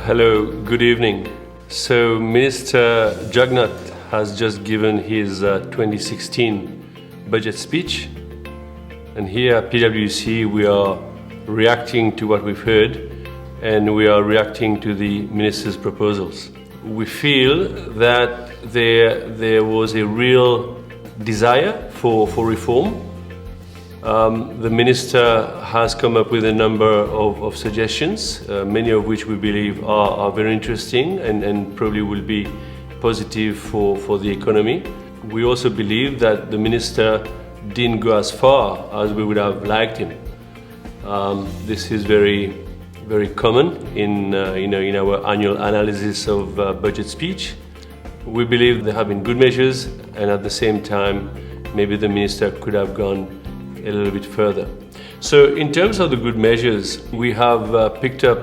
Hello, good evening. So Minister Jagannath has just given his 2016 budget speech, and here at PwC we are reacting to what we've heard, and we are reacting to the Minister's proposals. We feel that there was a real desire for reform. The Minister has come up with a number of suggestions, many of which we believe are very interesting and probably will be positive for the economy. We also believe that the Minister didn't go as far as we would have liked him. This is very common in our annual analysis of budget speech. We believe there have been good measures, and at the same time, maybe the Minister could have gone a little bit further. So in terms of the good measures, we have picked up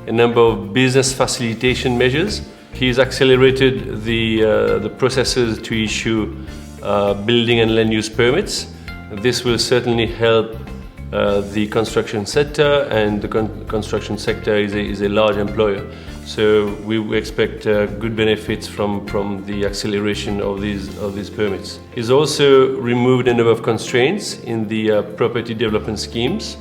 a number of business facilitation measures. He's accelerated the processes to issue building and land use permits. This will certainly help the construction sector, and the construction sector is a large employer. So we expect good benefits from the acceleration of these permits. He's also removed a number of constraints in the property development schemes.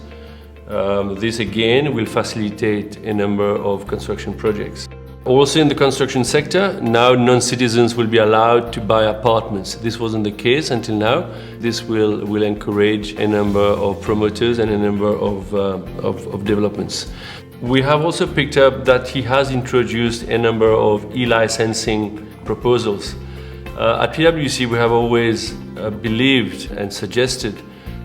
This again will facilitate a number of construction projects. Also in the construction sector, now non-citizens will be allowed to buy apartments. This wasn't the case until now. This will encourage a number of promoters and a number of developments. We have also picked up that he has introduced a number of e-licensing proposals. At PwC, we have always believed and suggested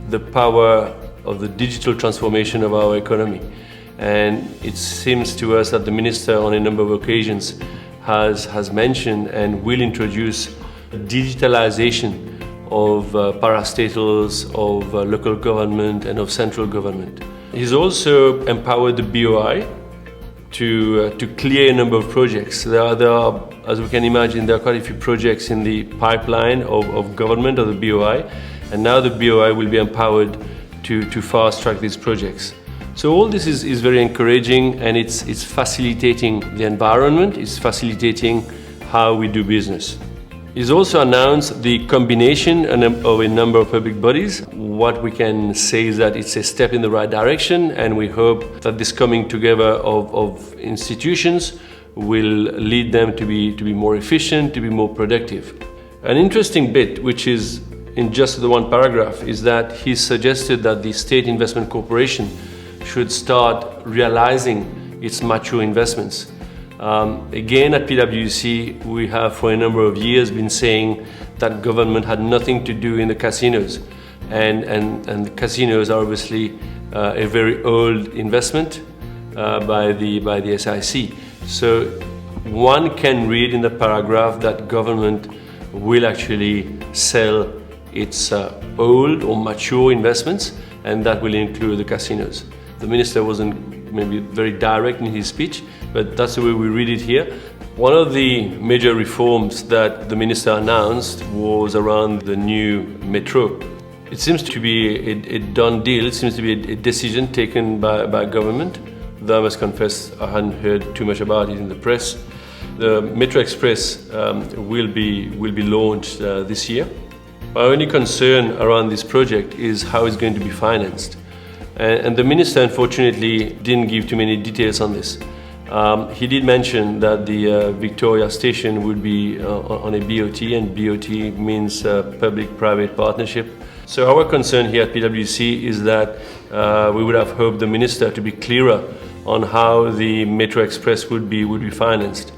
the power of the digital transformation of our economy. And it seems to us that the Minister on a number of occasions has mentioned and will introduce digitalization of parastatals, of local government and of central government. He's also empowered the BOI to clear a number of projects. There are, as we can imagine, there are quite a few projects in the pipeline of government, of the BOI, and now the BOI will be empowered to fast track these projects. So all this is very encouraging, and it's facilitating the environment, it's facilitating how we do business. He's also announced the combination of a number of public bodies. What we can say is that it's a step in the right direction, and we hope that this coming together of institutions will lead them to be more efficient, to be more productive. An interesting bit, which is in just the one paragraph, is that he suggested that the State Investment Corporation should start realizing its mature investments. Again, at PwC, we have for a number of years been saying that government had nothing to do in the casinos. And the casinos are obviously a very old investment by the SIC. So one can read in the paragraph that government will actually sell its old or mature investments, and that will include the casinos. The Minister wasn't maybe very direct in his speech, but that's the way we read it here. One of the major reforms that the Minister announced was around the new metro. It seems to be a done deal. It seems to be a decision taken by government. Though I must confess I hadn't heard too much about it in the press. The Metro Express will be launched this year. My only concern around this project is how it's going to be financed. And the Minister, unfortunately, didn't give too many details on this. He did mention that the Victoria station would be on a BOT, and BOT means public-private partnership. So our concern here at PwC is that we would have hoped the Minister to be clearer on how the Metro Express would be financed.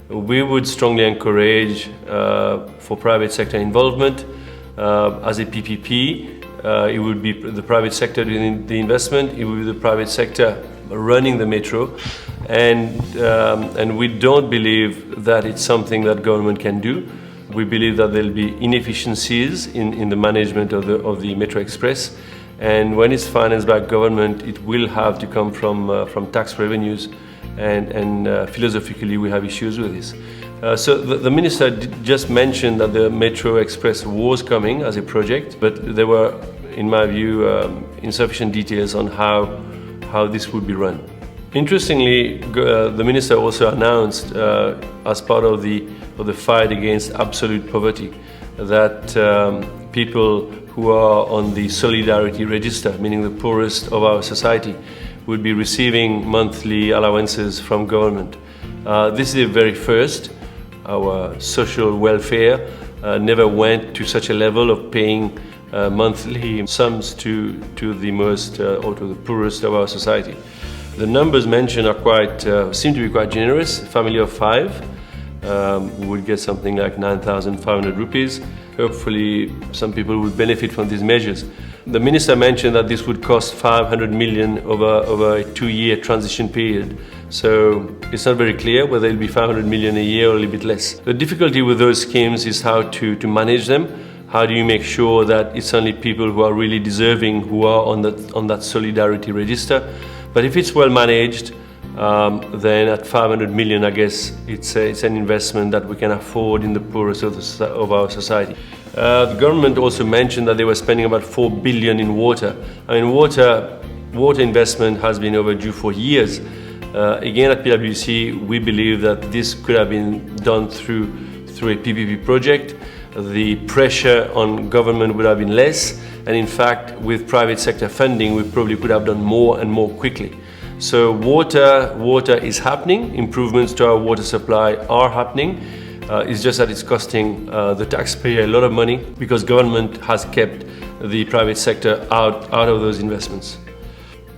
We would strongly encourage for private sector involvement as a PPP. It would be the private sector doing the investment, it would be the private sector running the metro, and we don't believe that it's something that government can do. We believe that there'll be inefficiencies in the management of the Metro Express, and when it's financed by government, it will have to come from tax revenues, and philosophically we have issues with this. So the Minister just mentioned that the Metro Express was coming as a project, but there were, in my view, insufficient details on how this would be run. Interestingly, the minister also announced, as part of the fight against absolute poverty, that people who are on the solidarity register, meaning the poorest of our society, would be receiving monthly allowances from government. This is the very first. Our social welfare never went to such a level of paying monthly sums to the most or to the poorest of our society. The numbers mentioned are seem to be quite generous. A family of 5 would get something like 9,500 rupees. Hopefully, some people would benefit from these measures. The minister mentioned that this would cost 500 million over a 2-year transition period. So it's not very clear whether it'll be 500 million a year or a little bit less. The difficulty with those schemes is how to manage them. How do you make sure that it's only people who are really deserving who are on that solidarity register? But if it's well managed, then at 500 million, I guess it's an investment that we can afford in the poorest of our society. The government also mentioned that they were spending about 4 billion in water. I mean, water investment has been overdue for years. Again, at PwC, we believe that this could have been done through a PPP project. The pressure on government would have been less, and in fact, with private sector funding, we probably could have done more and more quickly. So water is happening. Improvements to our water supply are happening. It's just that it's costing the taxpayer a lot of money because government has kept the private sector out of those investments.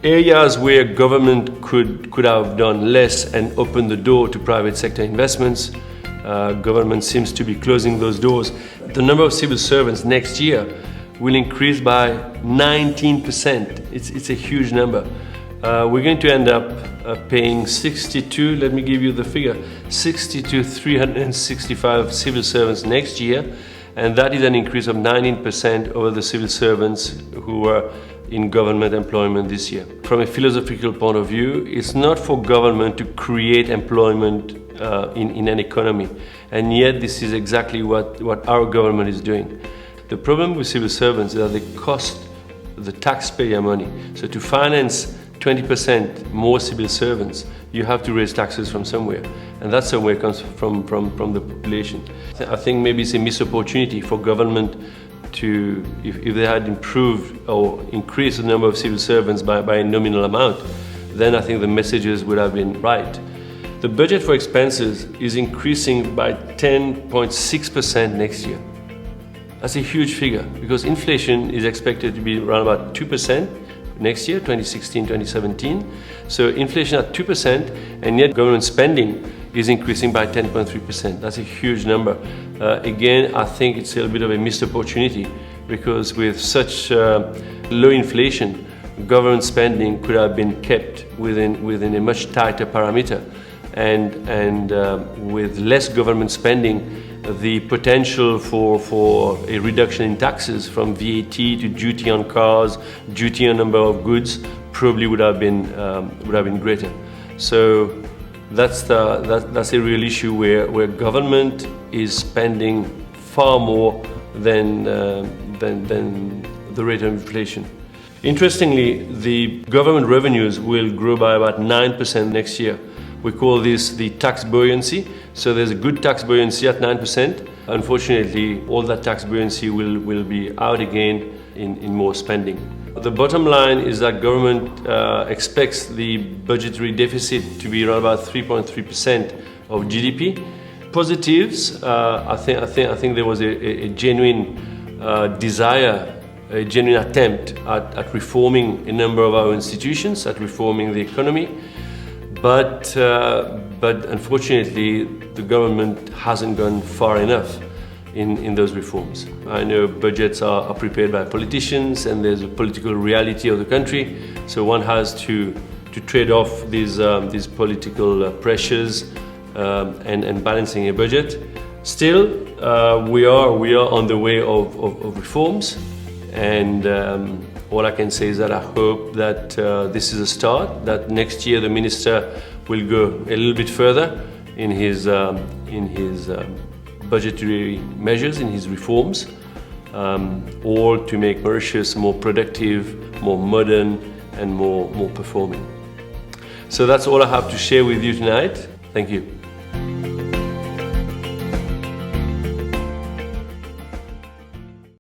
Areas where government could have done less and opened the door to private sector investments, government seems to be closing those doors. The number of civil servants next year will increase by 19%. It's a huge number. We're going to end up paying 62, let me give you the figure, 365 civil servants next year, and that is an increase of 19% over the civil servants who were in government employment this year. From a philosophical point of view, it's not for government to create employment in an economy, and yet this is exactly what our government is doing. The problem with civil servants is that they cost the taxpayer money. So to finance 20% more civil servants, you have to raise taxes from somewhere, and that somewhere comes from the population. I think maybe it's a missed opportunity for government to, if they had improved or increased the number of civil servants by a nominal amount, then I think the messages would have been right. The budget for expenses is increasing by 10.6% next year. That's a huge figure because inflation is expected to be around about 2% next year, 2016, 2017. So inflation at 2%, and yet government spending is increasing by 10.3%. That's a huge number. Again, I think it's a little bit of a missed opportunity because with such low inflation, government spending could have been kept within a much tighter parameter. And with less government spending, the potential for a reduction in taxes from VAT to duty on cars, duty on number of goods, probably would have been greater. So that's a real issue where government is spending far more than the rate of inflation. Interestingly, the government revenues will grow by about 9% next year. We call this the tax buoyancy. So there's a good tax buoyancy at 9%. Unfortunately, all that tax buoyancy will be out again in more spending. The bottom line is that government expects the budgetary deficit to be around about 3.3% of GDP. Positives, I think there was a genuine desire, a genuine attempt at reforming a number of our institutions, at reforming the economy. But unfortunately, the government hasn't gone far enough in those reforms. I know budgets are prepared by politicians, and there's a political reality of the country. So one has to trade off these political pressures and balancing a budget. Still, we are on the way of reforms, and all I can say is that I hope that this is a start, that next year the minister will go a little bit further in his budgetary measures, in his reforms, all to make Mauritius more productive, more modern, and more performing. So that's all I have to share with you tonight. Thank you.